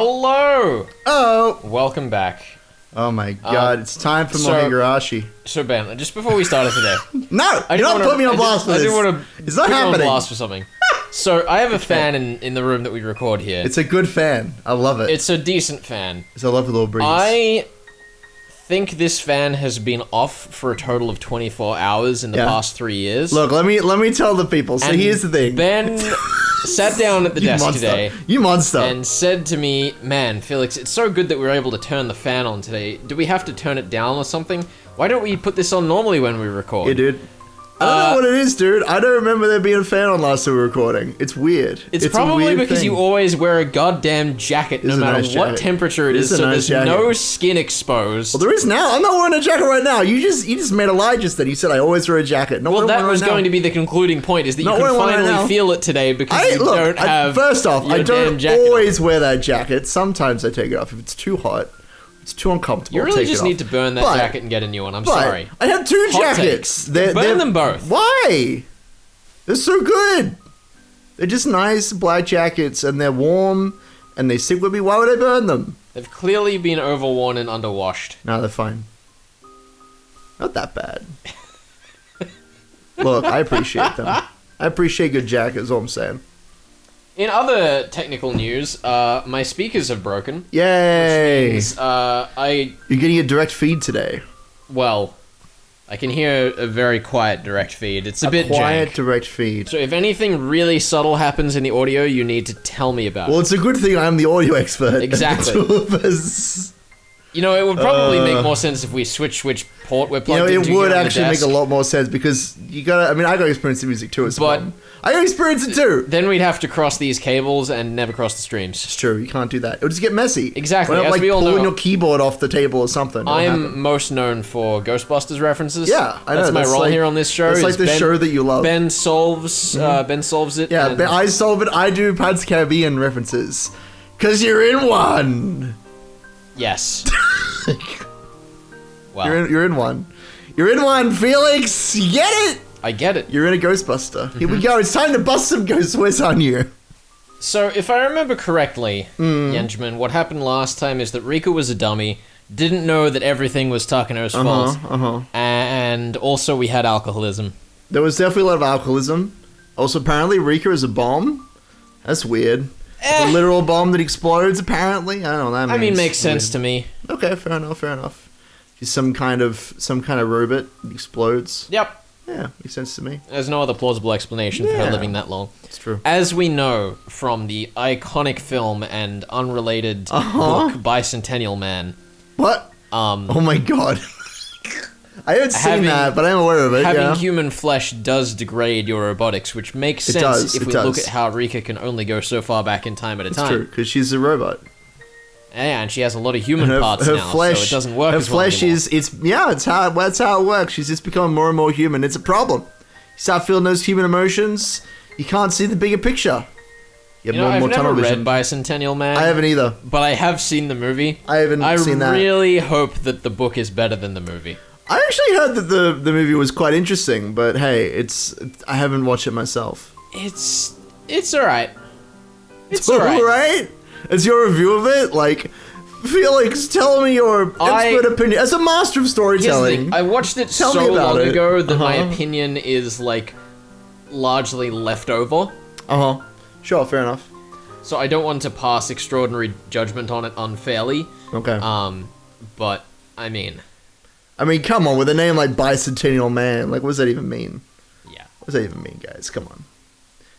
Hello! Oh! Welcome back. Oh my god, it's time for more Higurashi. So Ben, just before we started today... No! You're not putting me on blast for this! I didn't want to it's not happening. On blast for something. So, I have a fan in the room that we record here. It's a good fan. I love it. It's a decent fan. It's a lovely little breeze. I think this fan has been off for a total of 24 hours in the past 3 years. Look, let me tell the people. So here's the thing. Ben sat down at the desk today. You monster. And said to me, man, Felix, it's so good that we're able to turn the fan on today. Do we have to turn it down or something? Why don't we put this on normally when we record? Yeah, dude. I don't know what it is, dude. I don't remember there being a fan on last time we were recording. It's weird. It's probably because you always wear a goddamn jacket no matter what temperature it is, so there's no skin exposed. Well, there is now. I'm not wearing a jacket right now. You just made a lie just then. You said I always wear a jacket. Well, that was going to be the concluding point, is that you can finally feel it today because you don't have first off, I don't jacket always wear that jacket. Sometimes I take it off if it's too hot. It's too uncomfortable. You really just need to burn that jacket and get a new one. I'm sorry. I have two jackets. Burn them both. Why? They're so good. They're just nice black jackets, and they're warm, and they stick with me. Why would I burn them? They've clearly been overworn and underwashed. No, they're fine. Not that bad. Look, I appreciate them. I appreciate good jackets, is all I'm saying. In other technical news, my speakers have broken. Yay! Which means, You're getting a direct feed today. Well, I can hear a very quiet direct feed. It's a bit quiet jank. Direct feed. So if anything really subtle happens in the audio, you need to tell me about it. Well, it's a good thing I'm the audio expert. Exactly. The two of us. You know, it would probably make more sense if we switch which port we're plugged into. It would actually make a lot more sense because you gotta. I mean, I got experience in music too. But I got experience it too. Then we'd have to cross these cables and never cross the streams. It's true. You can't do that. It'll just get messy. Exactly. As we all know, pulling your keyboard off the table or something. I'm most known for Ghostbusters references. Yeah, I know. That's my role here on this show. It's like the show that you love. Ben solves. Ben solves it. Yeah, I solve it. I do Pirates of the Caribbean references because you're in one. Yes. Well, you're in one. You're in one, Felix. You get it? I get it. You're in a Ghostbuster. Here we go. It's time to bust some ghost whiz on you. So, if I remember correctly, Yenjamin, what happened last time is that Rika was a dummy, didn't know that everything was Takano's fault, and also we had alcoholism. There was definitely a lot of alcoholism. Also, apparently, Rika is a bomb. That's weird. A literal bomb that explodes, apparently. I don't know. I mean, makes sense to me. Okay, fair enough. She's some kind of robot that explodes. Yep. Yeah, makes sense to me. There's no other plausible explanation for her living that long. It's true. As we know from the iconic film and unrelated book Bicentennial Man. What? Oh my god. I haven't seen that, but I'm aware of it. Having human flesh does degrade your robotics, which makes sense if we look at how Rika can only go so far back in time at a time. It's true, because she's a robot. Yeah, and she has a lot of human parts now, flesh, so it doesn't work as well Her flesh that's how it works. She's just becoming more and more human. It's a problem. You start feeling those human emotions, you can't see the bigger picture. I've never read Bicentennial Man. I haven't either. But I have seen the movie. I haven't seen that. I really hope that the book is better than the movie. I actually heard that the movie was quite interesting, but hey, I haven't watched it myself. It's alright. It's alright? As your review of it, like, Felix, tell me your expert opinion. As a master of storytelling, I watched it so long ago that my opinion is, like, largely left over. Sure, fair enough. So I don't want to pass extraordinary judgment on it unfairly. Okay. But, I mean, come on, with a name like Bicentennial Man, like, what does that even mean? Yeah. What does that even mean, guys? Come on.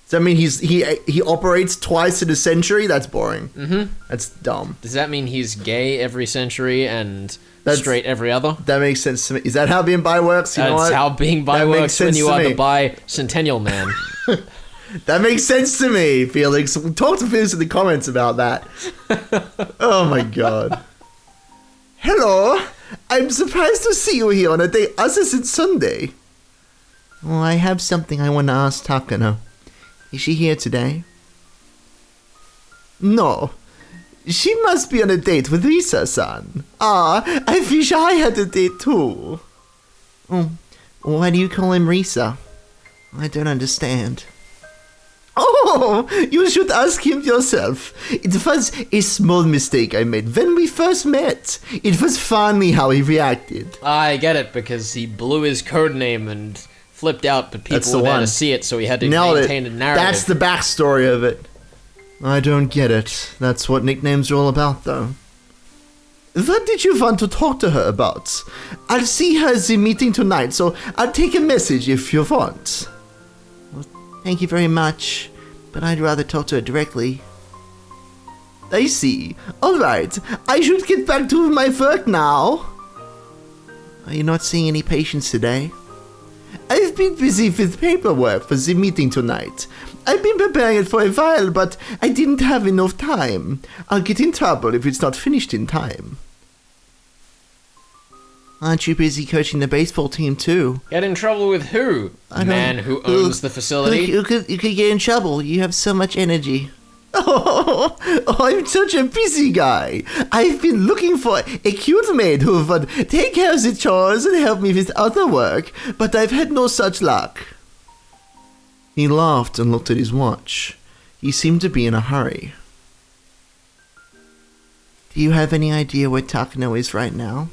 Does that mean he operates twice in a century? That's boring. That's dumb. Does that mean he's gay every century and straight every other? That makes sense to me. Is that how being bi works? That's how being bi works when you are the Bicentennial Man. That makes sense to me, Felix. Talk to Felix in the comments about that. Oh my god. Hello. I'm surprised to see you here on a day other than Sunday. Well, I have something I want to ask Takano. Is she here today? No. She must be on a date with Risa-san. I wish I had a date too. Oh, why do you call him Risa? I don't understand. Oh, you should ask him yourself. It was a small mistake I made when we first met. It was funny how he reacted. I get it, because he blew his code name and flipped out, but people were there to see it, so he had to maintain a narrative. That's the backstory of it. I don't get it. That's what nicknames are all about, though. What did you want to talk to her about? I'll see her at the meeting tonight, so I'll take a message if you want. Well, thank you very much, but I'd rather talk to her directly. I see. Alright, I should get back to my work now. Are you not seeing any patients today? I've been busy with paperwork for the meeting tonight. I've been preparing it for a while, but I didn't have enough time. I'll get in trouble if it's not finished in time. Aren't you busy coaching the baseball team too? Get in trouble with who? The man who owns the facility? You could get in trouble. You have so much energy. Oh, I'm such a busy guy. I've been looking for a cute maid who would take care of the chores and help me with other work, but I've had no such luck. He laughed and looked at his watch. He seemed to be in a hurry. Do you have any idea where Takano is right now?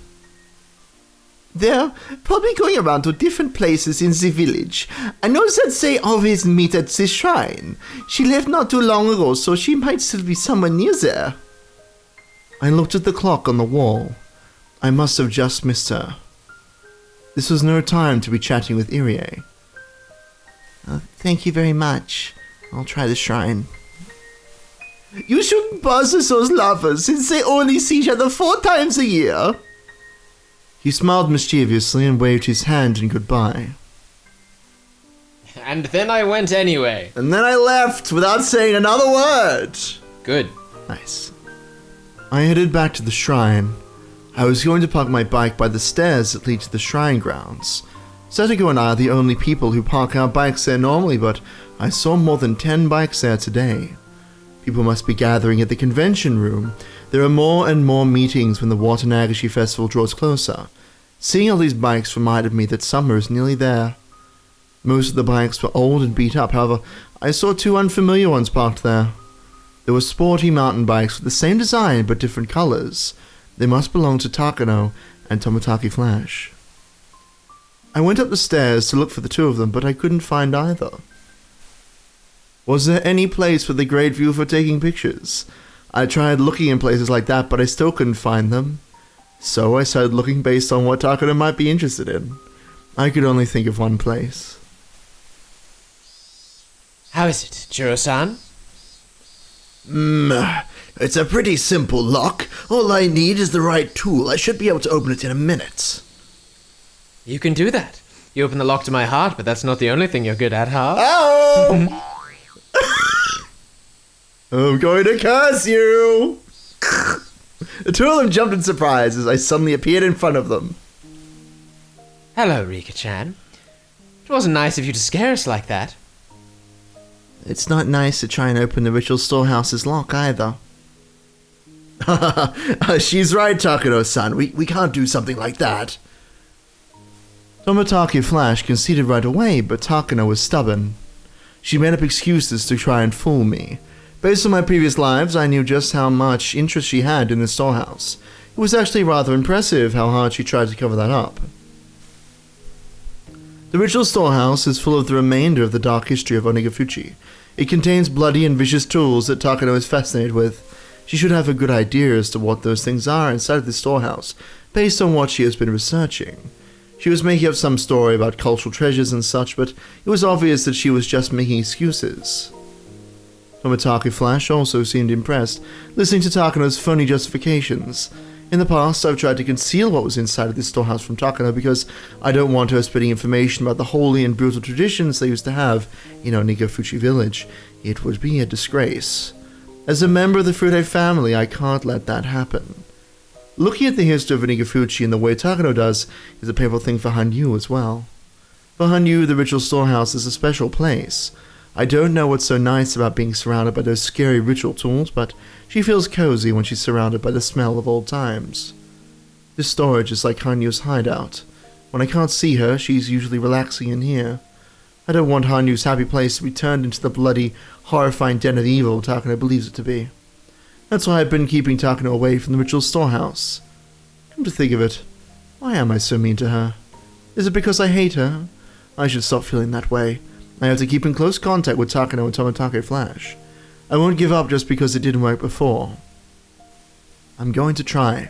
They're probably going around to different places in the village. I know that they always meet at the shrine. She left not too long ago, so she might still be somewhere near there. I looked at the clock on the wall. I must have just missed her. This was no time to be chatting with Irie. Thank you very much. I'll try the shrine. You shouldn't bother those lovers, since they only see each other 4 times a year. He smiled mischievously and waved his hand in goodbye. And then I went anyway. And then I left without saying another word. Good. Nice. I headed back to the shrine. I was going to park my bike by the stairs that lead to the shrine grounds. Setiko and I are the only people who park our bikes there normally, but I saw more than 10 bikes there today. People must be gathering at the convention room. There are more and more meetings when the Watanagashi festival draws closer. Seeing all these bikes reminded me that summer is nearly there. Most of the bikes were old and beat up, however, I saw 2 unfamiliar ones parked there. There were sporty mountain bikes with the same design but different colors. They must belong to Takano and Tomotaki Flash. I went up the stairs to look for the 2 of them, but I couldn't find either. Was there any place with a great view for taking pictures? I tried looking in places like that, but I still couldn't find them. So I started looking based on what Takano might be interested in. I could only think of one place. How is it, Jiro-san? It's a pretty simple lock. All I need is the right tool. I should be able to open it in a minute. You can do that. You open the lock to my heart, but that's not the only thing you're good at, huh? Oh! I'm going to curse you! The 2 of them jumped in surprise as I suddenly appeared in front of them. Hello, Rika-chan. It wasn't nice of you to scare us like that. It's not nice to try and open the ritual storehouse's lock either. She's right, Takano-san. We can't do something like that. Tomotaki Flash conceded right away, but Takano was stubborn. She made up excuses to try and fool me. Based on my previous lives, I knew just how much interest she had in the storehouse. It was actually rather impressive how hard she tried to cover that up. The ritual storehouse is full of the remainder of the dark history of Onigafuchi. It contains bloody and vicious tools that Takano is fascinated with. She should have a good idea as to what those things are inside of the storehouse, based on what she has been researching. She was making up some story about cultural treasures and such, but it was obvious that she was just making excuses. Tomotaki Flash also seemed impressed, listening to Takano's phony justifications. In the past, I've tried to conceal what was inside of this storehouse from Takano because I don't want her spreading information about the holy and brutal traditions they used to have in Onigafuchi village. It would be a disgrace. As a member of the Frude family, I can't let that happen. Looking at the history of Onigafuchi and the way Takano does is a painful thing for Hanyu as well. For Hanyu, the ritual storehouse is a special place. I don't know what's so nice about being surrounded by those scary ritual tools, but she feels cozy when she's surrounded by the smell of old times. This storage is like Hanyu's hideout. When I can't see her, she's usually relaxing in here. I don't want Hanyu's happy place to be turned into the bloody, horrifying den of evil Takano believes it to be. That's why I've been keeping Takano away from the ritual storehouse. Come to think of it, why am I so mean to her? Is it because I hate her? I should stop feeling that way. I have to keep in close contact with Takano and Tomitake Flash. I won't give up just because it didn't work before. I'm going to try.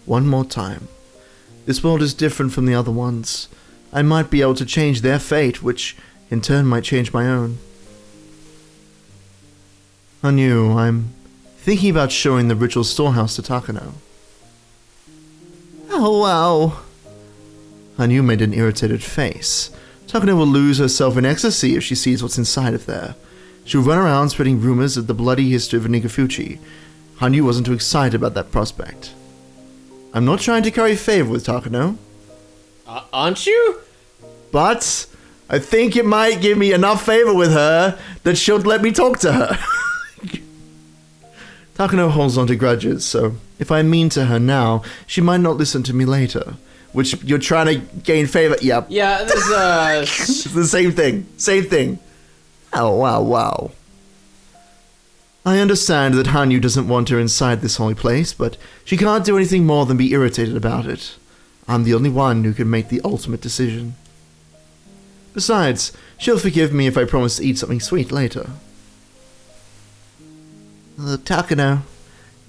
One more time. This world is different from the other ones. I might be able to change their fate, which in turn might change my own. Hanyu, I'm thinking about showing the ritual storehouse to Takano. Oh, wow. Hanyu made an irritated face. Takano will lose herself in ecstasy if she sees what's inside of there. She'll run around spreading rumors of the bloody history of Nikafuchi. Hanyu wasn't too excited about that prospect. I'm not trying to curry favor with Takano. Aren't you? But I think it might give me enough favor with her that she'll let me talk to her. Takano holds on to grudges, so if I'm mean to her now, she might not listen to me later. Which you're trying to gain favor. Yep. Yeah, It's the same thing. Same thing. Oh, wow. I understand that Hanyu doesn't want her inside this holy place, but she can't do anything more than be irritated about it. I'm the only one who can make the ultimate decision. Besides, she'll forgive me if I promise to eat something sweet later. Takano,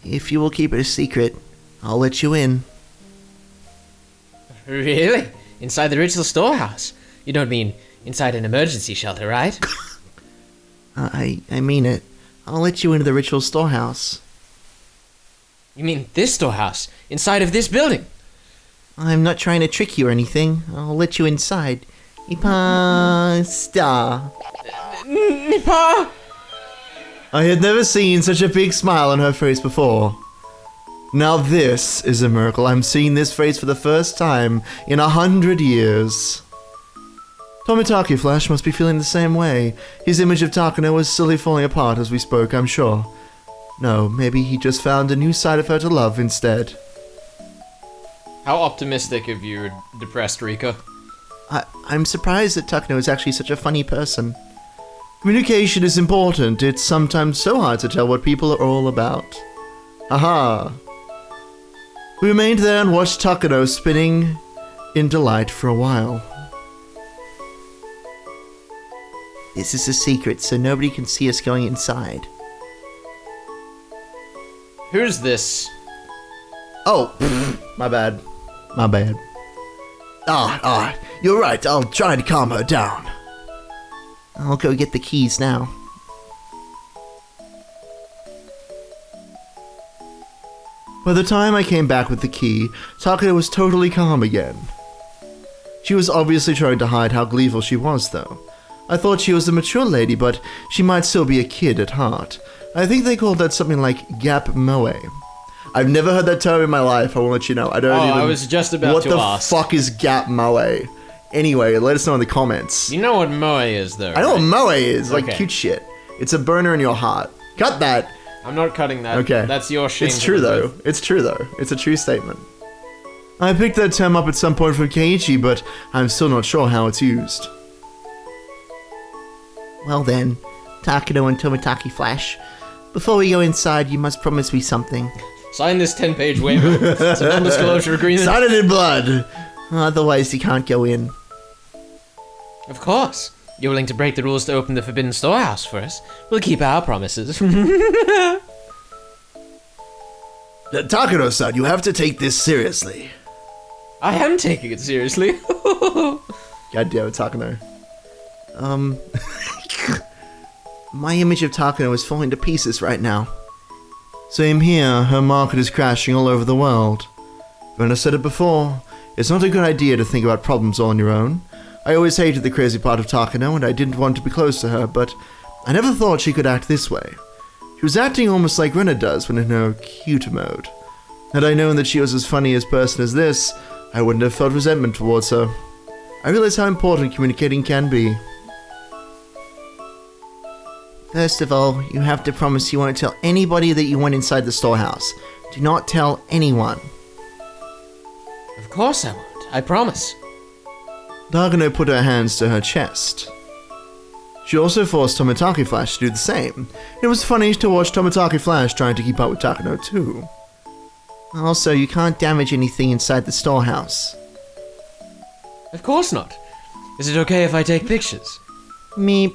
if you will keep it a secret, I'll let you in. Really? Inside the ritual storehouse? You don't mean inside an emergency shelter, right? I mean it. I'll let you into the ritual storehouse. You mean this storehouse? Inside of this building? I'm not trying to trick you or anything. I'll let you inside. Ipasta. Nipa! I had never seen such a big smile on her face before. Now this is a miracle. I'm seeing this face for the first time in 100 years. Tomitake Flash must be feeling the same way. His image of Takano was slowly falling apart as we spoke, I'm sure. No, maybe he just found a new side of her to love instead. How optimistic of you, depressed Rika. I'm surprised that Takano is actually such a funny person. Communication is important. It's sometimes so hard to tell what people are all about. Aha! We remained there and watched Takano spinning in delight for a while. This is a secret, so nobody can see us going inside. Who's this? Oh, my bad. You're right. I'll try to calm her down. I'll go get the keys now. By the time I came back with the key, Takano was totally calm again. She was obviously trying to hide how gleeful she was, though. I thought she was a mature lady, but she might still be a kid at heart. I think they called that something like gap moe. I've never heard that term in my life, I will let you know. I was just about to ask. What the fuck is gap moe? Anyway, let us know in the comments. You know what moe is, though, I know right? what moe is, like Okay. cute shit. It's a burner in your heart. Cut that! I'm not cutting that. Okay. That's your shame. It's true though. It's true though. It's a true statement. I picked that term up at some point from Keiichi, but I'm still not sure how it's used. Well then, Takano and Tomitake Flash, before we go inside, you must promise me something. Sign this 10-page waiver. It's a non-disclosure agreement. Sign it in blood! Otherwise, you can't go in. Of course. You're willing to break the rules to open the forbidden storehouse for us. We'll keep our promises. Takano-san, you have to take this seriously. I am taking it seriously. God damn it, Takano. My image of Takano is falling to pieces right now. Same here, her market is crashing all over the world. But I said it before, it's not a good idea to think about problems all on your own. I always hated the crazy part of Takano and I didn't want to be close to her, but I never thought she could act this way. She was acting almost like Rena does when in her cute mode. Had I known that she was as funny a person as this, I wouldn't have felt resentment towards her. I realize how important communicating can be. First of all, you have to promise you won't tell anybody that you went inside the storehouse. Do not tell anyone. Of course I won't. I promise. Takano put her hands to her chest. She also forced Tomitaki Flash to do the same. It was funny to watch Tomitaki Flash trying to keep up with Takano too. Also, you can't damage anything inside the storehouse. Of course not. Is it okay if I take pictures? Meep.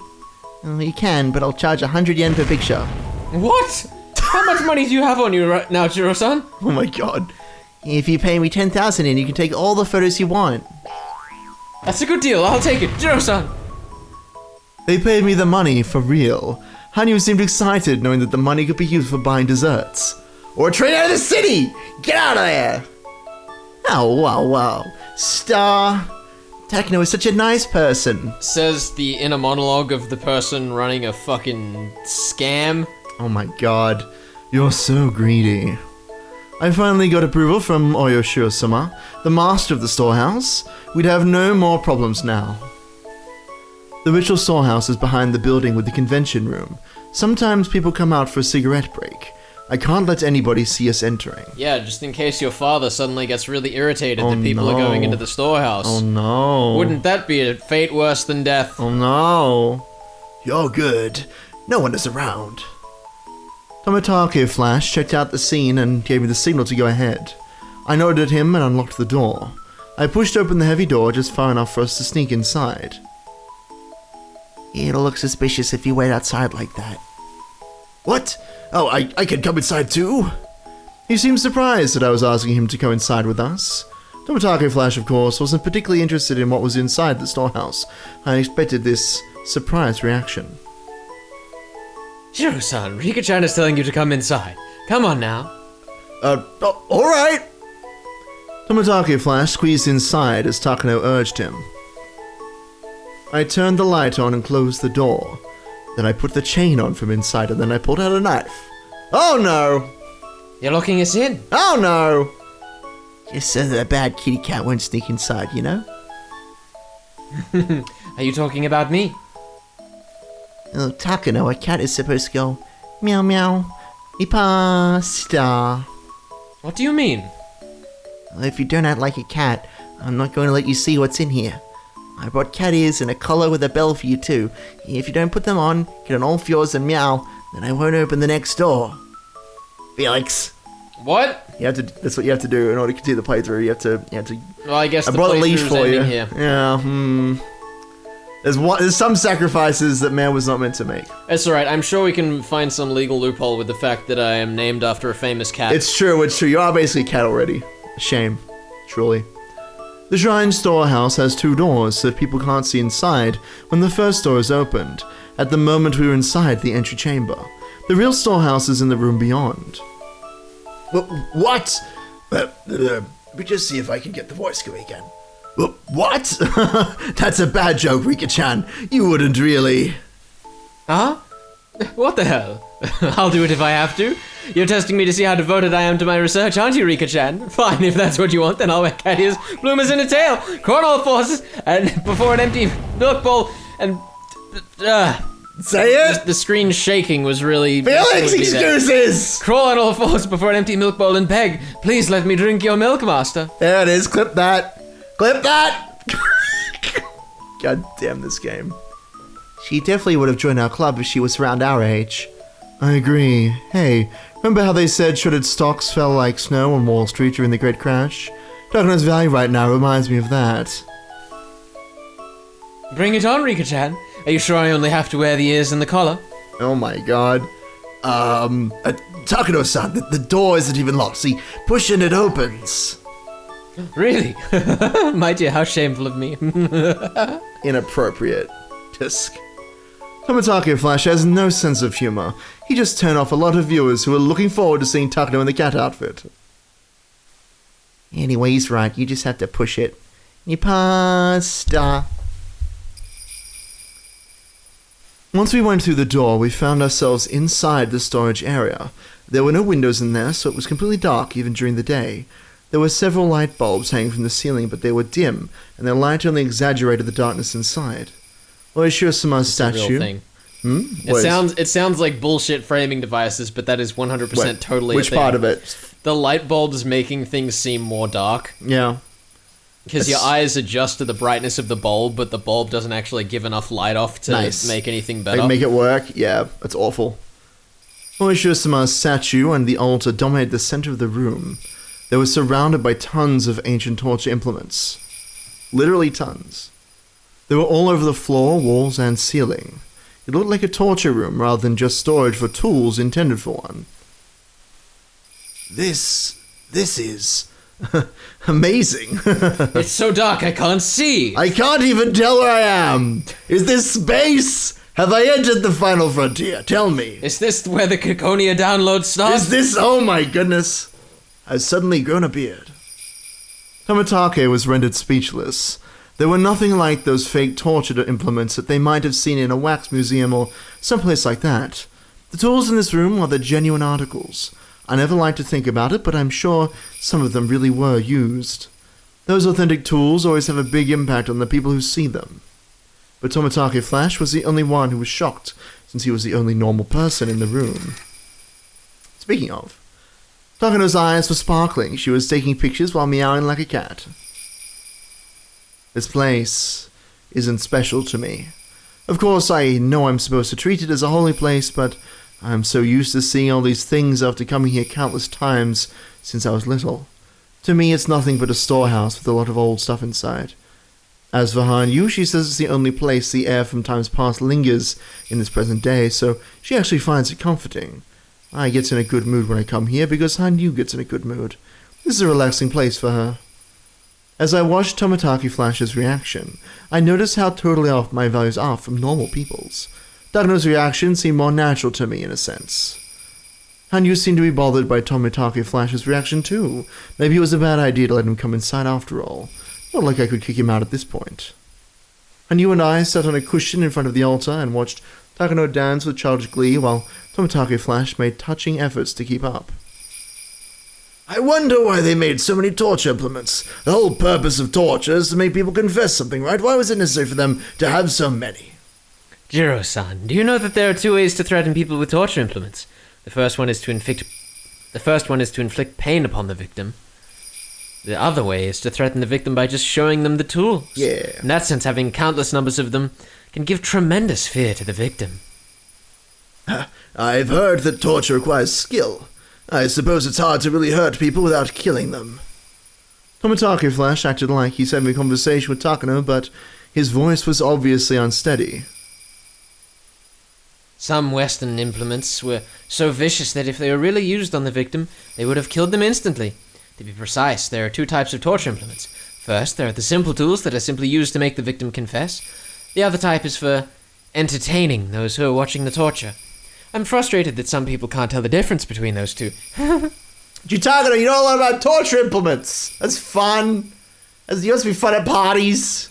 Well, you can, but I'll charge 100 yen per picture. What? How much money do you have on you right now, Jiro-san? Oh my god. If you pay me 10,000 yen, you can take all the photos you want. That's a good deal. I'll take it. Jiro-san! They paid me the money for real. Hanyu seemed excited knowing that the money could be used for buying desserts. Or a train out of the city! Get out of there! Oh, wow. Star. Takano is such a nice person. Says the inner monologue of the person running a fucking scam. Oh my god. You're so greedy. I finally got approval from Oyoshiro-sama, the master of the storehouse. We'd have no more problems now. The ritual storehouse is behind the building with the convention room. Sometimes people come out for a cigarette break. I can't let anybody see us entering. Yeah, just in case your father suddenly gets really irritated that people are going into the storehouse. Oh no. Wouldn't that be a fate worse than death? Oh no. You're good. No one is around. Tomitaki Flash checked out the scene and gave me the signal to go ahead. I nodded at him and unlocked the door. I pushed open the heavy door just far enough for us to sneak inside. It'll look suspicious if you wait outside like that. What? Oh, I can come inside too? He seemed surprised that I was asking him to come inside with us. Tomitaki Flash, of course, wasn't particularly interested in what was inside the storehouse. I expected this surprise reaction. Jiro-san, Rika-chan is telling you to come inside. Come on now. Alright! Tomitaki Flash squeezed inside as Takano urged him. I turned the light on and closed the door. Then I put the chain on from inside and then I pulled out a knife. Oh no! You're locking us in. Oh no! Just so that a bad kitty cat won't sneak inside, you know? Are you talking about me? Oh, Takano, a cat is supposed to go meow meow, ipasta. What do you mean? If you don't act like a cat, I'm not going to let you see what's in here. I brought cat ears and a collar with a bell for you too. If you don't put them on, get on all fours and meow, then I won't open the next door. Felix. What? You have to. That's what you have to do in order to continue the playthrough. You have to. Well, I guess I the brought a leash playthrough's for you. ending here. Yeah. There's some sacrifices that man was not meant to make. It's alright, I'm sure we can find some legal loophole with the fact that I am named after a famous cat. It's true. You are basically a cat already. Shame. Truly. The shrine storehouse has 2 doors, so people can't see inside when the first door is opened, at the moment we were inside the entry chamber. The real storehouse is in the room beyond. What? Let me just see if I can get the voice going again. What? That's a bad joke, Rika-chan. You wouldn't really. Huh? What the hell? I'll do it if I have to. You're testing me to see how devoted I am to my research, aren't you, Rika-chan? Fine, if that's what you want, then I'll wear cat ears, bloomers, and a tail, crawl all fours, and before an empty milk bowl, and... Say it! The screen shaking was really... Felix, excuses! Crawl on all fours before an empty milk bowl and beg, please let me drink your milk, master. There it is, clip that. Clip that! God damn this game. She definitely would have joined our club if she was around our age. I agree. Hey, remember how they said shredded stocks fell like snow on Wall Street during the Great Crash? Takano's value right now reminds me of that. Bring it on, Rika-chan. Are you sure I only have to wear the ears and the collar? Oh my god. Takano-san, the door isn't even locked. See, push and it opens. Really? My dear, how shameful of me. Inappropriate. Tisk. Tomitaki Flash has no sense of humor. He just turned off a lot of viewers who are looking forward to seeing Takano in the cat outfit. Anyway, he's right. You just have to push it. Pasta. Once we went through the door, we found ourselves inside the storage area. There were no windows in there, so it was completely dark even during the day. There were several light bulbs hanging from the ceiling, but they were dim, and their light only exaggerated the darkness inside. Oishiro-sama's statue. Thing. It It sounds like bullshit framing devices, but that is 100% totally Which a thing. part of it? The light bulbs making things seem more dark. Yeah. Because your eyes adjust to the brightness of the bulb, but the bulb doesn't actually give enough light off to make anything better. Like, make it work? Yeah, that's awful. Oishiro-sama's statue and the altar dominated the center of the room. They were surrounded by tons of ancient torture implements. Literally tons. They were all over the floor, walls, and ceiling. It looked like a torture room rather than just storage for tools intended for one. This is amazing. It's so dark I can't see. I can't even tell where I am. Is this space? Have I entered the final frontier? Tell me. Is this where the Kikonia download starts? Is this? Oh my goodness. I've suddenly grown a beard. Tomitake was rendered speechless. They were nothing like those fake torture implements that they might have seen in a wax museum or someplace like that. The tools in this room are the genuine articles. I never like to think about it, but I'm sure some of them really were used. Those authentic tools always have a big impact on the people who see them. But Tomitake Flash was the only one who was shocked, since he was the only normal person in the room. Speaking of, Takano's eyes were sparkling. She was taking pictures while meowing like a cat. This place isn't special to me. Of course, I know I'm supposed to treat it as a holy place, but I'm so used to seeing all these things after coming here countless times since I was little. To me, it's nothing but a storehouse with a lot of old stuff inside. As for Hanyu, she says it's the only place the air from times past lingers in this present day, so she actually finds it comforting. I get in a good mood when I come here because Hanyu gets in a good mood. This is a relaxing place for her. As I watched Tomitake Flash's reaction, I noticed how totally off my values are from normal people's. Takano's reaction seemed more natural to me in a sense. Hanyu seemed to be bothered by Tomitake Flash's reaction too. Maybe it was a bad idea to let him come inside after all. Not like I could kick him out at this point. Hanyu and I sat on a cushion in front of the altar and watched Takano dance with childish glee while Tomitake Flash made touching efforts to keep up. I wonder why they made so many torture implements. The whole purpose of torture is to make people confess something, right? Why was it necessary for them to have so many? Jiro-san, do you know that there are two ways to threaten people with torture implements? The first one is to inflict pain upon the victim. The other way is to threaten the victim by just showing them the tools. Yeah. In that sense, having countless numbers of them can give tremendous fear to the victim. I've heard that torture requires skill. I suppose it's hard to really hurt people without killing them. Tomitake Flash acted like he's having a conversation with Takano, but his voice was obviously unsteady. Some Western implements were so vicious that if they were really used on the victim, they would have killed them instantly. To be precise, there are two types of torture implements. First, there are the simple tools that are simply used to make the victim confess. The other type is for entertaining those who are watching the torture. I'm frustrated that some people can't tell the difference between those two. Takano, you know a lot about torture implements. That's fun. You must be fun at parties.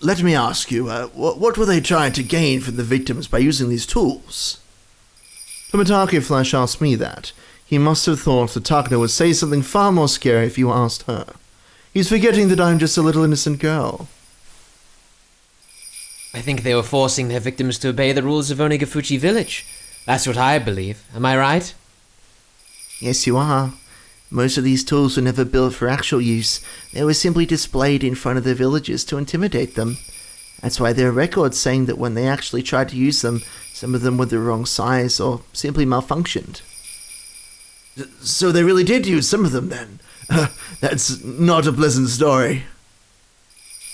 Let me ask you, what were they trying to gain from the victims by using these tools? Tomitake Flash asked me that. He must have thought that Takano would say something far more scary if you asked her. He's forgetting that I'm just a little innocent girl. I think they were forcing their victims to obey the rules of Onigafuchi Village. That's what I believe. Am I right? Yes, you are. Most of these tools were never built for actual use. They were simply displayed in front of the villagers to intimidate them. That's why there are records saying that when they actually tried to use them, some of them were the wrong size or simply malfunctioned. So they really did use some of them then? That's not a pleasant story.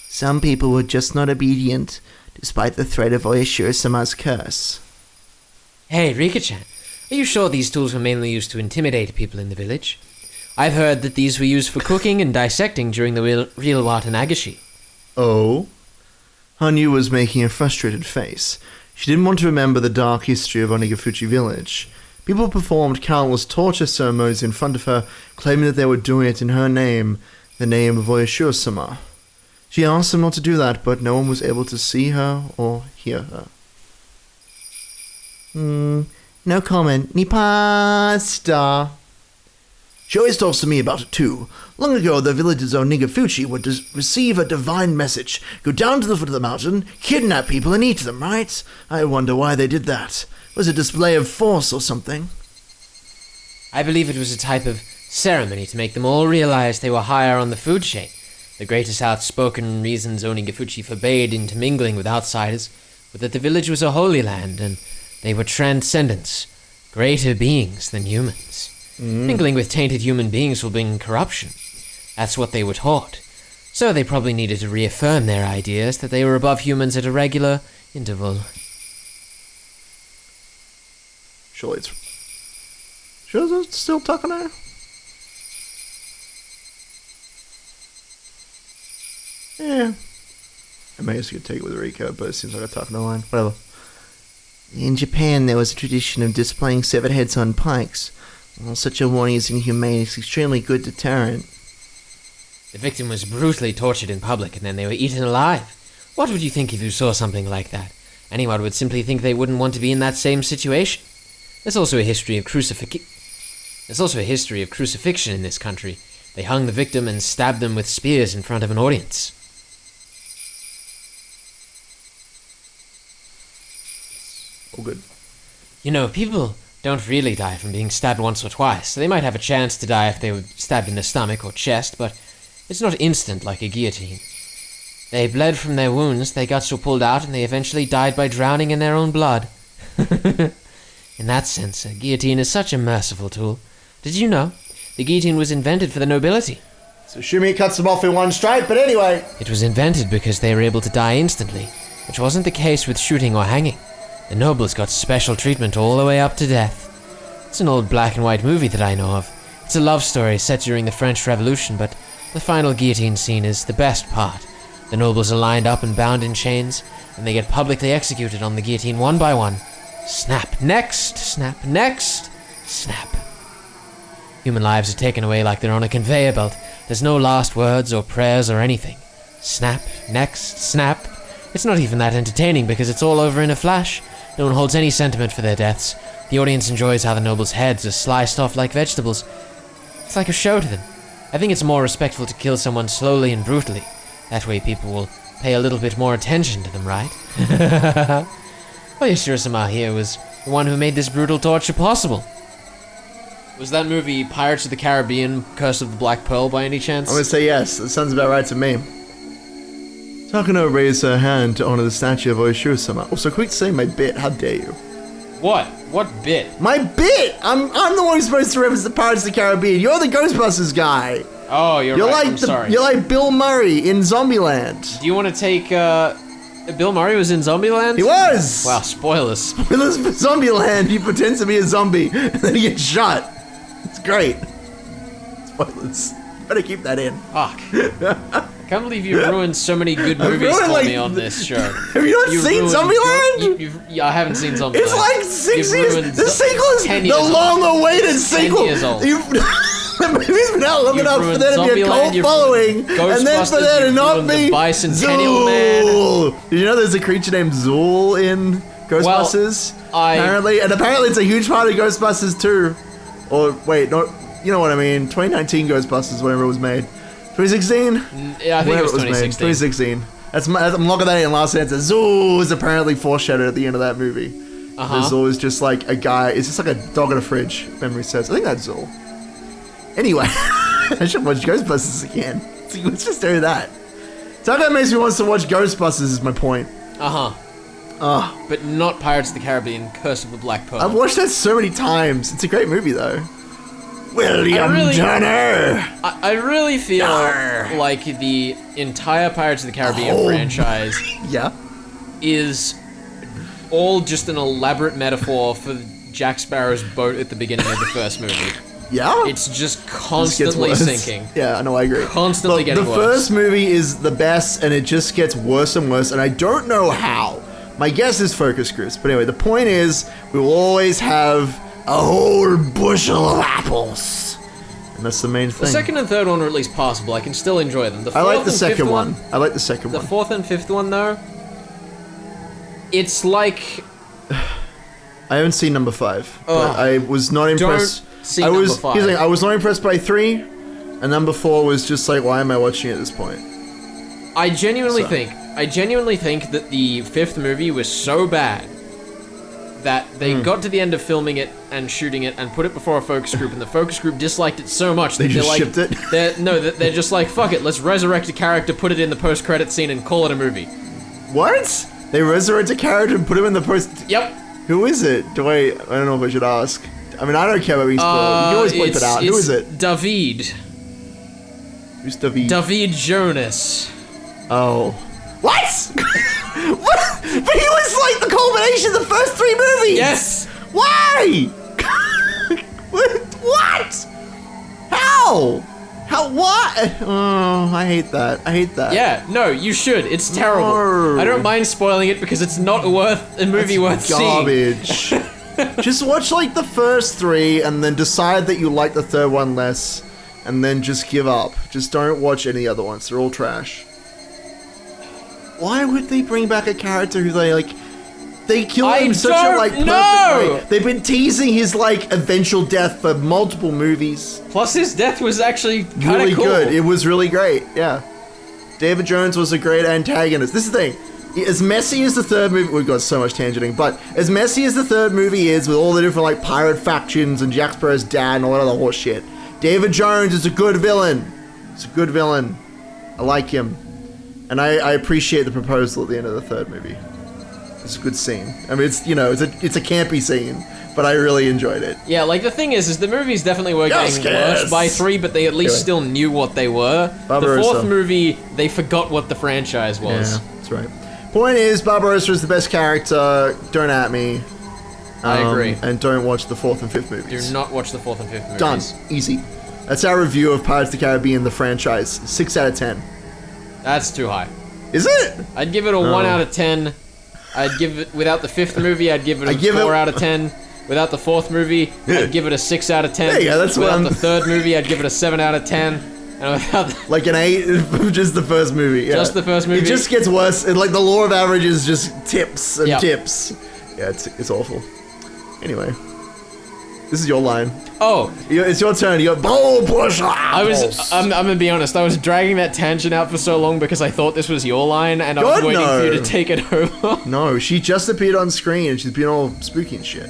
Some people were just not obedient, despite the threat of Oishiro-sama's curse. Hey, Rika-chan, are you sure these tools were mainly used to intimidate people in the village? I've heard that these were used for cooking and dissecting during the real Watanagashi. Oh? Hanyu was making a frustrated face. She didn't want to remember the dark history of Onigafuchi Village. People performed countless torture ceremonies in front of her, claiming that they were doing it in her name, the name of Oishiro-sama. She asked them not to do that, but no one was able to see her or hear her. No comment. Ni pasta. She always talks to me about it too. Long ago, the villagers of Onigafuchi would receive a divine message, go down to the foot of the mountain, kidnap people and eat them, right? I wonder why they did that. Was it a display of force or something? I believe it was a type of ceremony to make them all realize they were higher on the food chain. The greatest outspoken reasons Onigafuchi forbade intermingling with outsiders were that the village was a holy land and they were transcendents, greater beings than humans. Mingling with tainted human beings will bring corruption. That's what they were taught. So they probably needed to reaffirm their ideas that they were above humans at a regular interval. Surely it's... Sure it's still Takano? Yeah. I may just take it with Rico, but it seems like a Takano line. Whatever. In Japan, there was a tradition of displaying severed heads on pikes. While such a warning is inhumane, it's an extremely good deterrent. The victim was brutally tortured in public, and then they were eaten alive. What would you think if you saw something like that? Anyone would simply think they wouldn't want to be in that same situation. There's also a history of crucifixion in this country. They hung the victim and stabbed them with spears in front of an audience. All good. You know, people don't really die from being stabbed once or twice, so they might have a chance to die if they were stabbed in the stomach or chest, but it's not instant like a guillotine. They bled from their wounds, their guts were pulled out, and they eventually died by drowning in their own blood. In that sense, a guillotine is such a merciful tool. Did you know? The guillotine was invented for the nobility. So Shumi cuts them off in one straight, but anyway. It was invented because they were able to die instantly, which wasn't the case with shooting or hanging. The nobles got special treatment all the way up to death. It's an old black and white movie that I know of. It's a love story set during the French Revolution, but the final guillotine scene is the best part. The nobles are lined up and bound in chains, and they get publicly executed on the guillotine one by one. Snap, next, snap, next, snap. Human lives are taken away like they're on a conveyor belt. There's no last words or prayers or anything. Snap, next, snap. It's not even that entertaining because it's all over in a flash. No one holds any sentiment for their deaths. The audience enjoys how the nobles' heads are sliced off like vegetables. It's like a show to them. I think it's more respectful to kill someone slowly and brutally. That way people will pay a little bit more attention to them, right? Oyashiro-sama here was the one who made this brutal torture possible. Was that movie Pirates of the Caribbean, Curse of the Black Pearl by any chance? I'm gonna say yes. That sounds about right to me. Takano raised her hand to honor the statue of Oyashiro-sama. Also, quick to say my bit. How dare you? What? What bit? My bit! I'm the one who's supposed to reference the Pirates of the Caribbean. You're the Ghostbusters guy. Oh, you're right. Like I'm sorry. You're like Bill Murray in Zombieland. Do you want to take, Bill Murray was in Zombieland? He was! Wow, spoilers. Spoilers for Zombieland. He pretends to be a zombie, and then he gets shot. It's great. Spoilers. Better keep that in. Fuck. I can't believe you ruined so many good movies for me on this show. Have you not seen Zombieland? Yeah, I haven't seen Zombieland. It's like 6 years. The sequel is the long-awaited sequel. 10 years old. The movie's been out long enough for there to be a cult following, and then for there to not be Bicentennial Man. Did you know there's a creature named Zool in Ghostbusters? Well, apparently it's a huge part of Ghostbusters too. Or wait, not you know what I mean? 2019 Ghostbusters, whenever it was made. 2016? Yeah, I think it was 2016. 2016. I'm locking that in last answer. Zool is apparently foreshadowed at the end of that movie. Zool is just like a guy. It's just like a dog in a fridge. If memory says. I think that's Zool. Anyway, I should watch Ghostbusters again. So let's just do that. So that makes me want to watch Ghostbusters. Is my point. But not Pirates of the Caribbean, Curse of the Black Pearl. I've watched that so many times. It's a great movie though. William Turner. I really feel like the entire Pirates of the Caribbean franchise is all just an elaborate metaphor for Jack Sparrow's boat at the beginning of the first movie. Yeah? It's just constantly sinking. Yeah, no, I agree. Constantly getting worse. The first movie is the best, and it just gets worse and worse, and I don't know how. My guess is focus groups. But anyway, the point is, we will always have a whole bushel of apples. And that's the main thing. The second and third one are at least passable. I can still enjoy them. I like the second one. I like the second one. The fourth and fifth one, though, it's like... I haven't seen number 5, but I was not impressed. I was not impressed by 3, and number 4 was just like, why am I watching it at this point? I genuinely think that the fifth movie was so bad that they got to the end of filming it and shooting it and put it before a focus group, and the focus group disliked it so much that They just like, shipped it? They're just like, fuck it, let's resurrect a character, put it in the post-credit scene, and call it a movie. What? They resurrect a character and put him in the post... Yep. Who is it? I don't know if I should ask. I mean, I don't care about being spoiled. You can always bleep it out. Who is it? David. Who's David? David Jonas. Oh. What? What? But he was like the culmination of the first 3 movies! Yes! Why? What? How? What? Oh, I hate that. Yeah, no, you should. It's terrible. No. I don't mind spoiling it because it's not a movie worth seeing. Garbage. Just watch like the first 3 and then decide that you like the third one less and then just give up. Just don't watch any other ones. They're all trash. Why would they bring back a character who they kill him in such a perfect way? They've been teasing his eventual death for multiple movies. Plus his death was actually kind of Really cool. good. It was really great. Yeah. David Jones was a great antagonist. This is the thing. As messy as the third movie, we've got so much tangenting, but as messy as the third movie is with all the different pirate factions and Jack Sparrow's dad and all that other horse shit, David Jones is a good villain. He's a good villain. I like him. And I appreciate the proposal at the end of the third movie. It's a good scene. I mean, it's a campy scene, but I really enjoyed it. Yeah, the thing is the movies definitely were getting worse by 3, but they at least still knew what they were. The 4th movie, they forgot what the franchise was. Yeah, that's right. Point is, Barbarossa is the best character. Don't at me. I agree. And don't watch the 4th and 5th movies. Do not watch the 4th and 5th movies. Done. Easy. That's our review of Pirates of the Caribbean, the franchise. 6 out of 10. That's too high. Is it? I'd give it a 1 out of 10. I'd give it, without the 5th movie, I'd give it a 4 out of 10. Without the 4th movie, I'd give it a 6 out of 10. There you go, that's without one. the 3rd movie, I'd give it a 7 out of 10. And without the, An 8, just the first movie. Yeah. Just the first movie. It just gets worse. The law of averages just tips and Yep. tips. Yeah, it's awful. Anyway, this is your line. Oh, It's your turn. You go, bowl push. I'm gonna be honest, I was dragging that tangent out for so long because I thought this was your line and I was God, waiting for you no. to take it over. No, she just appeared on screen and she's been all spooky and shit.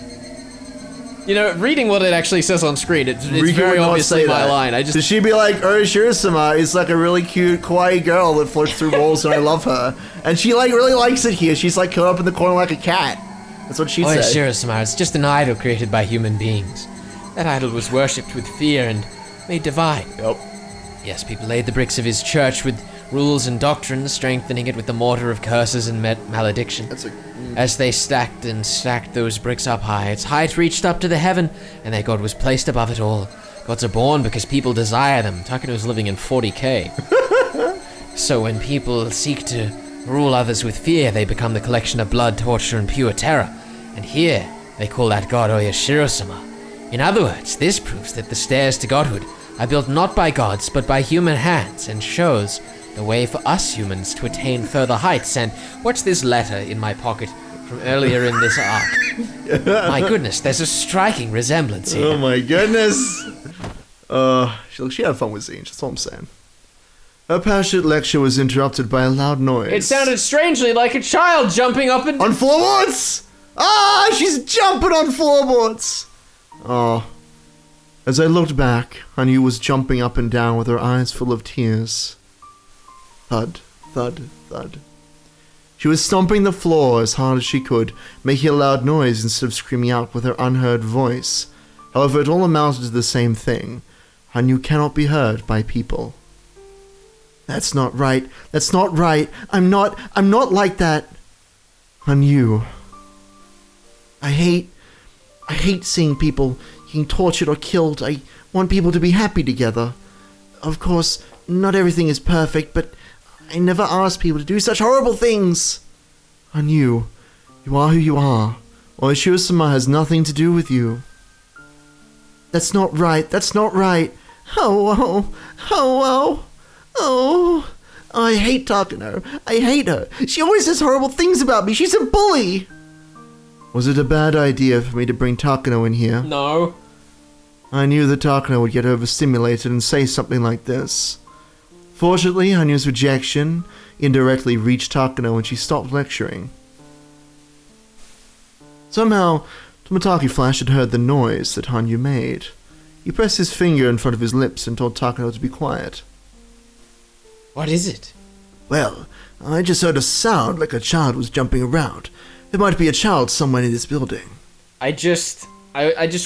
Reading what it actually says on screen, it's Rika very would not obviously say my that. line. Did she be like, oh, Shirasama is a really cute, kawaii girl that floats through walls and I love her. And she really likes it here. She's curled up in the corner like a cat. That's what she'd Oh, say. Shirasama, it's just an idol created by human beings. That idol was worshipped with fear and made divine. Yep. Yes, people laid the bricks of his church with rules and doctrines, strengthening it with the mortar of curses and malediction. As they stacked and stacked those bricks up high, its height reached up to the heaven, and their god was placed above it all. Gods are born because people desire them. Takano's living in 40k. So when people seek to rule others with fear, they become the collection of blood, torture, and pure terror. And here, they call that god Oyashiro-sama. In other words, this proves that the stairs to godhood are built not by gods, but by human hands, and shows the way for us humans to attain further heights. And what's this letter in my pocket from earlier in this arc? My goodness, there's a striking resemblance here. Oh my goodness. She had fun with Zinj, that's all I'm saying. Her passionate lecture was interrupted by a loud noise. It sounded strangely like a child jumping up and... On floorboards! Ah, she's jumping on floorboards! Oh. As I looked back, Hanyu was jumping up and down with her eyes full of tears. Thud, thud, thud. She was stomping the floor as hard as she could, making a loud noise instead of screaming out with her unheard voice. However, it all amounted to the same thing. Hanyu cannot be heard by people. That's not right. That's not right. I'm not like that. Hanyu. I hate seeing people getting tortured or killed. I want people to be happy together. Of course, not everything is perfect, but I never asked people to do such horrible things. Hanyu, you are who you are. Oishiro-sama has nothing to do with you. That's not right. That's not right. Oh, I hate Takano. I hate her. She always says horrible things about me. She's a bully. Was it a bad idea for me to bring Takano in here? No. I knew that Takano would get overstimulated and say something like this. Fortunately, Hanyu's rejection indirectly reached Takano and she stopped lecturing. Somehow, Tomotaki Flash had heard the noise that Hanyu made. He pressed his finger in front of his lips and told Takano to be quiet. What is it? Well, I just heard a sound like a child was jumping around. There might be a child somewhere in this building. I just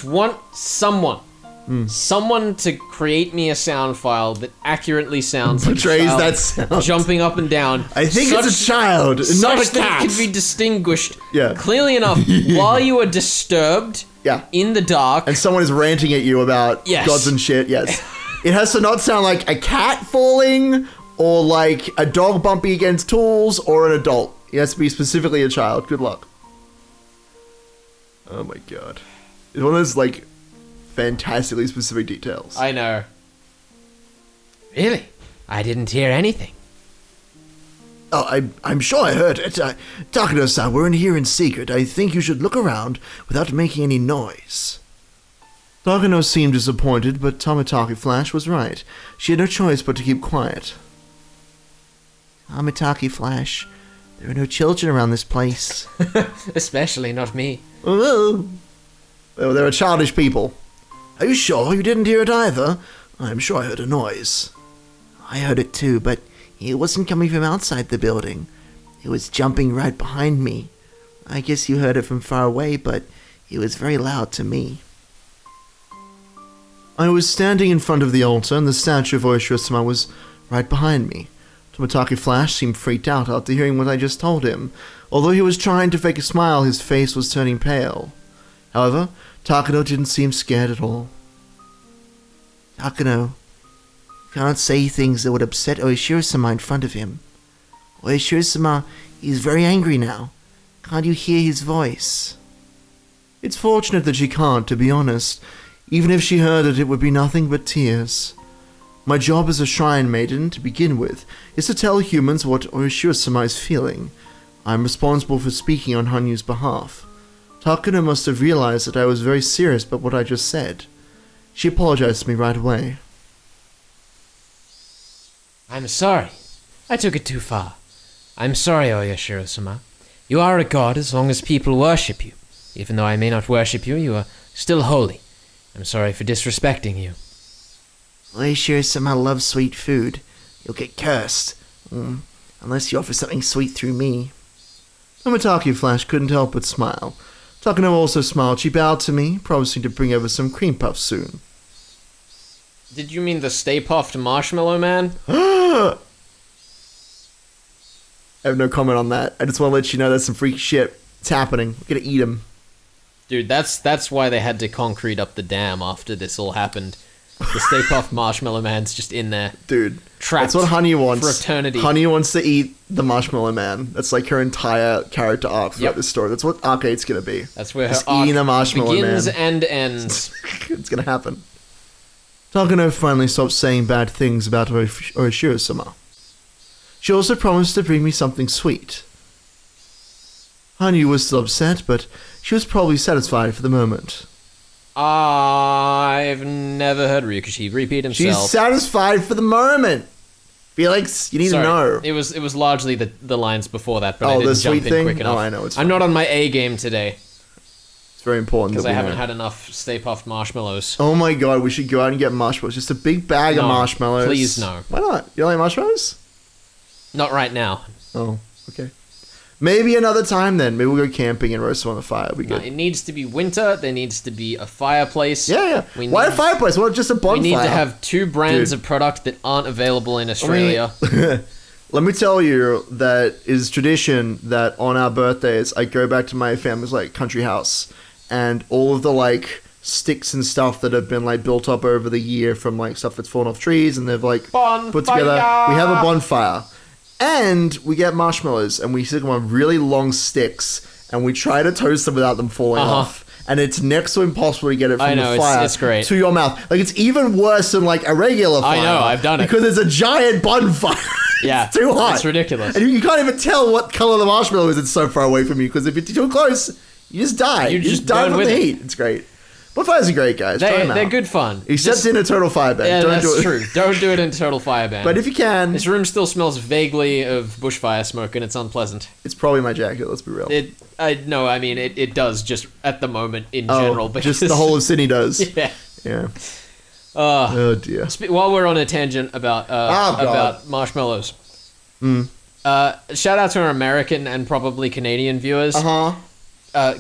want someone to create me a sound file that accurately sounds like Portrays a child that sound. jumping up and down. I think it's a child, not a Such that cat. it can be distinguished Yeah. clearly enough while you are disturbed in the dark. And someone is ranting at you about gods and shit, yes. It has to not sound like a cat falling or like a dog bumping against tools or an adult. It has to be specifically a child. Good luck. Oh my god. It's one of those, like, fantastically specific details. I know. Really? I didn't hear anything. Oh, I'm sure I heard it. Takano-san, we're in here in secret. I think you should look around without making any noise. Takano seemed disappointed, but Tomotaki Flash was right. She had no choice but to keep quiet. Tomotaki Flash, there are no children around this place. Especially not me. Oh, there are childish people. Are you sure you didn't hear it either? I'm sure I heard a noise. I heard it too, but it wasn't coming from outside the building. It was jumping right behind me. I guess you heard it from far away, but it was very loud to me. I was standing in front of the altar, and the statue of Oishiro-sama was right behind me. Tomotaki Flash seemed freaked out after hearing what I just told him. Although he was trying to fake a smile, his face was turning pale. However, Takano didn't seem scared at all. Takano, you can't say things that would upset Oishiro-sama in front of him. Oishiro-sama is very angry now. Can't you hear his voice? It's fortunate that she can't, to be honest. Even if she heard it, it would be nothing but tears. My job as a shrine maiden, to begin with, is to tell humans what Oishiro-sama is feeling. I'm responsible for speaking on Hanyu's behalf. Takano must have realized that I was very serious about what I just said. She apologized to me right away. I'm sorry. I took it too far. I'm sorry, Oishiro-sama. You are a god as long as people worship you. Even though I may not worship you, you are still holy. I'm sorry for disrespecting you. Oishiro-sama loves sweet food. You'll get cursed. Unless you offer something sweet through me. Tomotaki Flash couldn't help but smile. Takano also smiled. She bowed to me, promising to bring over some cream puffs soon. Did you mean the Stay Puffed Marshmallow Man? I have no comment on that. I just want to let you know that's some freaky shit. It's happening. We're gonna eat him. Dude, that's why they had to concrete up the dam after this all happened. The Stay Puft Marshmallow Man's just in there. Dude, trapped that's what Honey wants. For eternity. Honey wants to eat the Marshmallow Man. That's like her entire character arc throughout this story. That's what Arc 8's gonna be. That's where her just arc eating the Marshmallow begins Man. and ends. It's gonna happen. Takano finally stopped saying bad things about Oishiro-sama. She also promised to bring me something sweet. Hanyu was still upset, but she was probably satisfied for the moment. I've never heard Ryukishi repeat himself. She's satisfied for the moment. Felix, you need to know. It was largely the lines before that, but I the didn't sweet jump in thing? quick enough. Oh, I know, it's I'm fine. not on my A game today It's very important because that I we haven't know. had enough Stay Puft Marshmallows. Oh my god, we should go out and get marshmallows. Just a big bag of No, marshmallows. please no. Why not? You don't like marshmallows? Not right now. Oh, okay. Maybe another time then. Maybe we'll go camping and roast them on the fire. We No, good. it needs to be winter. There needs to be a fireplace. Yeah. Why a fireplace? Why not just a bonfire? We need to have 2 brands Dude. of product that aren't available in Australia. Let me tell you that it is tradition that on our birthdays, I go back to my family's like country house, and all of the like sticks and stuff that have been like built up over the year from like stuff that's fallen off trees and they've like put together. We have a bonfire. And we get marshmallows, and we stick them on really long sticks, and we try to toast them without them falling off. And it's next to impossible to get it from the fire it's great. to your mouth. Like, it's even worse than, like, a regular fire. I know, I've done it. Because it's a giant bonfire. Yeah, it's too hot. It's ridiculous. And you can't even tell what color the marshmallow is. It's so far away from you, because if you're too close, you just die. You just die burn from with the it. heat. It's great. Bonfires are great, guys. Try them out. They're good fun. Except in a total fire ban. Yeah, Don't that's do it. true. Don't do it in a total fire ban. But if you can, This room still smells vaguely of bushfire smoke, and it's unpleasant. it's probably my jacket. Let's be real. It does just at the moment in general. Because, just the whole of Sydney does. Yeah. Yeah. Oh dear. While we're on a tangent about marshmallows, shout out to our American and probably Canadian viewers.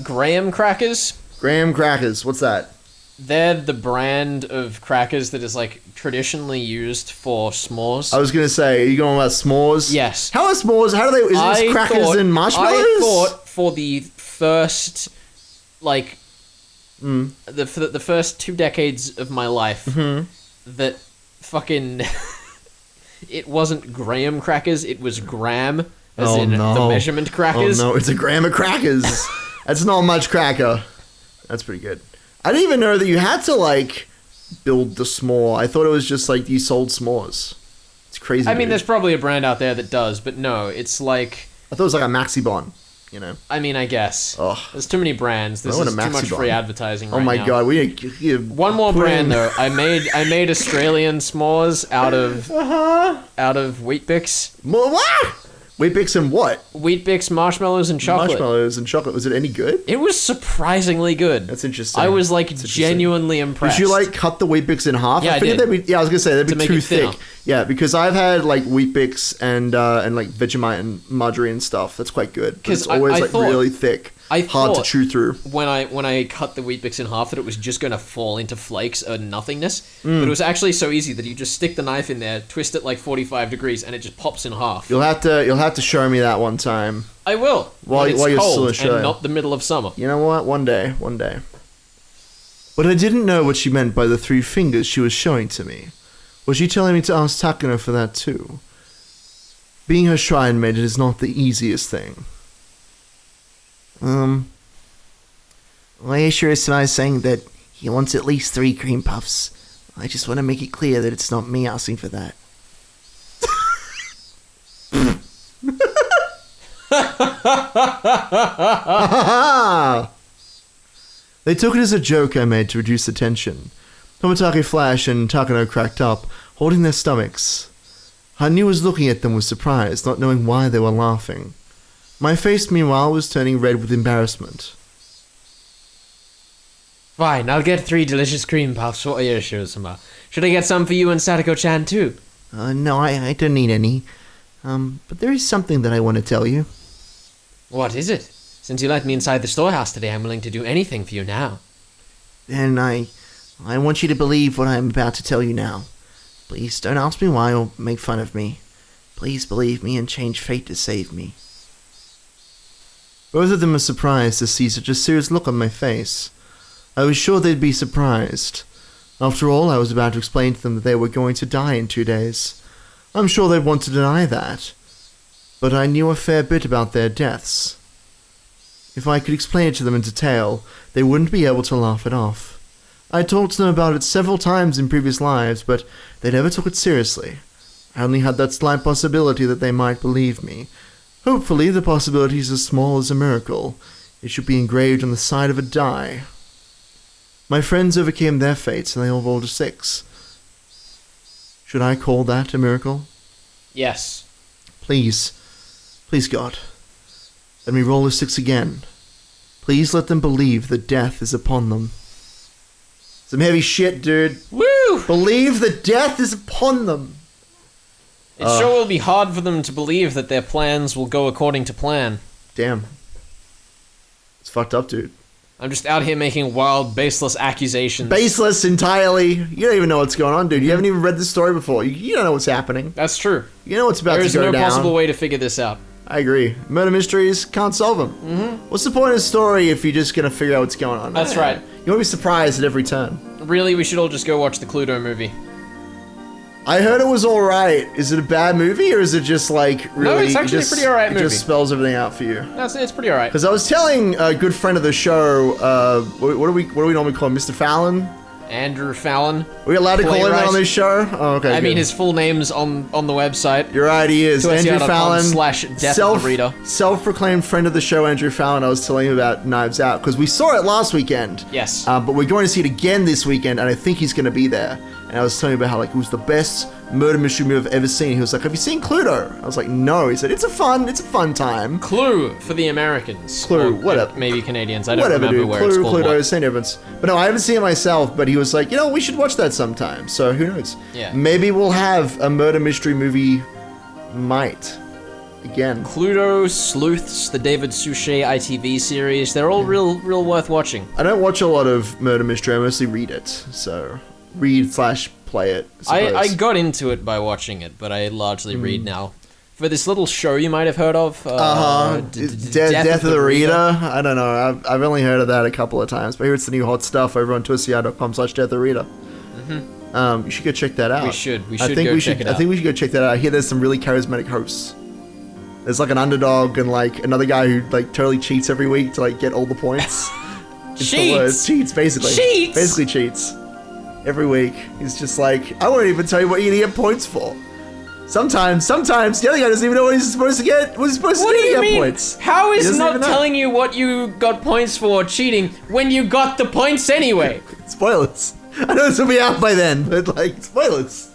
Graham crackers. Graham crackers. What's that? They're the brand of crackers that is like traditionally used for s'mores. I was gonna say, are you going about s'mores? Yes. How are s'mores? How do they? Is it crackers and marshmallows? I thought for the first, like, the first 2 decades of my life, that fucking it wasn't graham crackers, it was gram, as in the measurement crackers. Oh no, it's a gram of crackers. That's not much cracker. That's pretty good. I didn't even know that you had to, like, build the s'more. I thought it was just, like, you sold s'mores. It's crazy. I mean, there's probably a brand out there that does, but no, it's like... I thought it was like a Maxi Bon, you know? I mean, I guess. Ugh. There's too many brands. There's too much free advertising right now. Oh my god, we need to one more brand, though. I made Australian s'mores out of Wheat Bix. What? Wheat Bix and what? Wheat Bix, marshmallows, and chocolate. Marshmallows and chocolate. Was it any good? It was surprisingly good. That's interesting. I was like genuinely impressed. Did you like cut the Wheat Bix in half? Yeah, I did. I was gonna say they'd be too thick. thinner. Yeah, because I've had like Wheat Bix and like Vegemite and margarine and stuff. That's quite good. But it's always like really thick. Hard to chew through. When I cut the Wheat Bix in half, that it was just going to fall into flakes or nothingness. But it was actually so easy that you just stick the knife in there, twist it like 45 degrees, and it just pops in half. You'll have to show me that one time. I will. While it's you're cold still in Australia. and not the middle of summer. You know what? One day. But I didn't know what she meant by the 3 fingers she was showing to me. Was she telling me to ask Takano for that too? Being her shrine maid is not the easiest thing. Aishiro is saying that he wants at least 3 cream puffs. I just want to make it clear that it's not me asking for that. They took it as a joke I made to reduce the tension. Toмотaki Flash and Takano cracked up, holding their stomachs. Hanyu was looking at them with surprise, not knowing why they were laughing. My face, meanwhile, was turning red with embarrassment. Fine, I'll get 3 delicious cream puffs for Aishiro-sama. Should I get some for you and Sadako-chan too? No, I don't need any. But there is something that I want to tell you. What is it? Since you let me inside the storehouse today, I'm willing to do anything for you now. Then I want you to believe what I'm about to tell you now. Please don't ask me why or make fun of me. Please believe me and change fate to save me. Both of them were surprised to see such a serious look on my face. I was sure they'd be surprised. After all, I was about to explain to them that they were going to die in 2 days. I'm sure they'd want to deny that. But I knew a fair bit about their deaths. If I could explain it to them in detail, they wouldn't be able to laugh it off. I talked to them about it several times in previous lives, but they never took it seriously. I only had that slight possibility that they might believe me. Hopefully, the possibility is as small as a miracle. It should be engraved on the side of a die. My friends overcame their fates, and they all rolled a 6. Should I call that a miracle? Yes. Please, God, let me roll a 6 again. Please let them believe that death is upon them. Some heavy shit, dude. Woo! Believe that death is upon them. It sure will be hard for them to believe that their plans will go according to plan. Damn. It's fucked up, dude. I'm just out here making wild, baseless accusations. Baseless entirely. You don't even know what's going on, dude. You haven't even read the story before. You don't know what's happening. That's true. You know what's about to go down. There is no possible way to figure this out. I agree. Murder mysteries, can't solve them. What's the point of the story if you're just going to figure out what's going on? That's right. You won't be surprised at every turn. Really, we should all just go watch the Cluedo movie. I heard it was alright. Is it a bad movie, or is it just like really... No, it's actually a pretty alright movie. It just spells everything out for you. No, it's pretty alright. Because I was telling a good friend of the show, what do we normally call him, Mr. Fallon? Andrew Fallon. Are we allowed to call him Playwright. on this show? Oh, okay. I mean, good. his full name's on the website. You're right, he is. Andrew Fallon. /Death of the Reader. Self-proclaimed friend of the show, Andrew Fallon. I was telling him about Knives Out because we saw it last weekend. Yes. But we're going to see it again this weekend, and I think he's going to be there. And I was telling him about how like it was the best murder mystery movie I've ever seen. He was like, "Have you seen Cluedo?" I was like, "No." He said, "It's a fun time." Clue for the Americans. Clue, Or whatever. Maybe Canadians. I don't Whatever, remember dude. where it's called. Cluedo, what. St. Evans. But no, I haven't seen it myself. But he was like, we should watch that sometime. So who knows? Yeah. Maybe we'll have a murder mystery movie. Might again. Cluedo, Sleuths, the David Suchet ITV series. They're all real worth watching. I don't watch a lot of murder mystery. I mostly read it. So read/play it. I got into it by watching it, but I largely read now. For this little show you might have heard of. Death of the Reader. I don't know. I've only heard of that a couple of times, but here it's the new hot stuff over on twistci.com/Death of the Reader. You should go check that out. We should I think go we check should. it out. I think we should go check that out. I hear there's some really charismatic hosts. There's like an underdog and like another guy who like totally cheats every week to like get all the points. It's the worst. Cheats basically. Cheats. Basically cheats. Every week he's just like, I won't even tell you what you're gonna get points for. Sometimes the other guy doesn't even know what he's supposed to get. What he's supposed What to do do you to get mean? points. How He is doesn't not even know. telling you what you got points for cheating when you got the points anyway? Spoilers. I know this will be out by then, but like spoilers.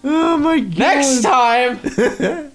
Oh my god. Next time!